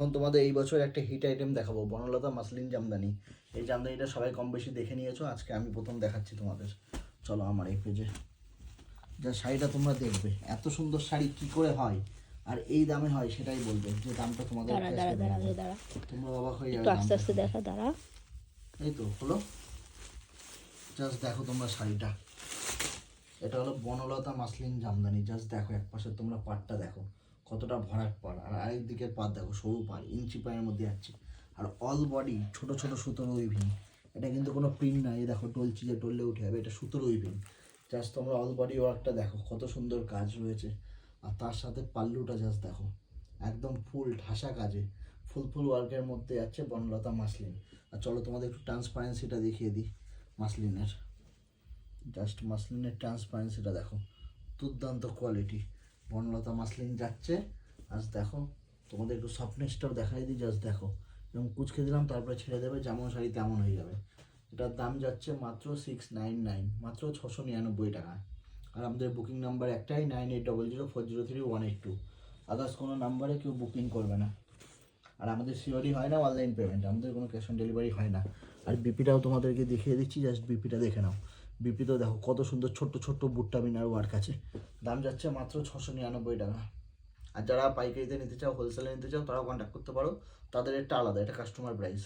এখন তোমাদের এই বছর একটা হিট আইটেম দেখাবো, বনলতা মাসলিন জামদানি। এই জামদানিটা সবাই কম বেশি দেখে নিয়েছো, আজকে আমি প্রথম দেখাচ্ছি তোমাদের। চলো আমার এই পেজে, যা শাড়িটা তোমরা দেখবে, এত সুন্দর শাড়ি কি করে হয় আর এই দামে হয় সেটাই বলবে, যে দামটা তোমাদের তোমরা অবাক হয়ে যাবে। আস্তে আস্তে দেখা, দাঁড়া। এই তো হলো, জাস্ট দেখো তোমরা শাড়িটা, এটা হলো বনলতা মাসলিন জামদানি। জাস্ট দেখো, এক পাশে তোমরা পাটটা দেখো কতটা ভরাট পাড়, আর আরেক দিকের পাড় দেখো সরু পাড়, ইঞ্চি পায়ের মধ্যে যাচ্ছে। আর অল বডি ছোট ছোট সুতোর উইভিং, এটা কিন্তু কোনো প্রিন্ট না। এই দেখো টলছি যে টললে উঠে যাবে, এটা সুতোর উইভিং। জাস্ট তোমরা অল বডি ওয়ার্কটা দেখো কত সুন্দর কাজ রয়েছে। আর তার সাথে পাল্লুটা জাস্ট দেখো, একদম ফুল ঠাসা কাজে, ফুল ওয়ার্কের মধ্যে যাচ্ছে বনলতা মাসলিন। আর চলো তোমাদের একটু ট্রান্সপারেন্সিটা দেখিয়ে দিই মাসলিনের। জাস্ট মাসলিনের ট্রান্সপারেন্সিটা দেখো, দুর্দান্ত কোয়ালিটি। বনলতা মাসলিন যাচ্ছে। আজ দেখো তোমাদের একটু সফটনেসটাও দেখাই দিই, জাস্ট দেখো যেমন কুচকে দিলাম তারপরে ছেড়ে দেবে, যেমন শাড়ি তেমন হয়ে যাবে। এটার দাম যাচ্ছে মাত্র 699, মাত্র 699 টাকা। আর আমাদের বুকিং নাম্বার একটাই, 9800403182। আদার্স কোনো নাম্বারে কেউ বুকিং করবে না। আর আমাদের সিওরি হয় না, অনলাইন পেমেন্ট, আমাদের কোনো ক্যাশ অন ডেলিভারি হয় না। আর বিপিটাও তোমাদেরকে দেখিয়ে দিচ্ছি, জাস্ট বিপিটা দেখে নাও। বিপিতেও দেখো কত সুন্দর ছোট্ট ছোট্ট বুট্টা মিনার ওয়ার্ক আছে। দাম যাচ্ছে মাত্র 699 টাকা। আর যারা পাইকারিতে নিতে চাও, হোলসেলে নিতে চাও, তারাও কন্ট্যাক্ট করতে পারো, তাদের একটা আলাদা, এটা কাস্টমার প্রাইস।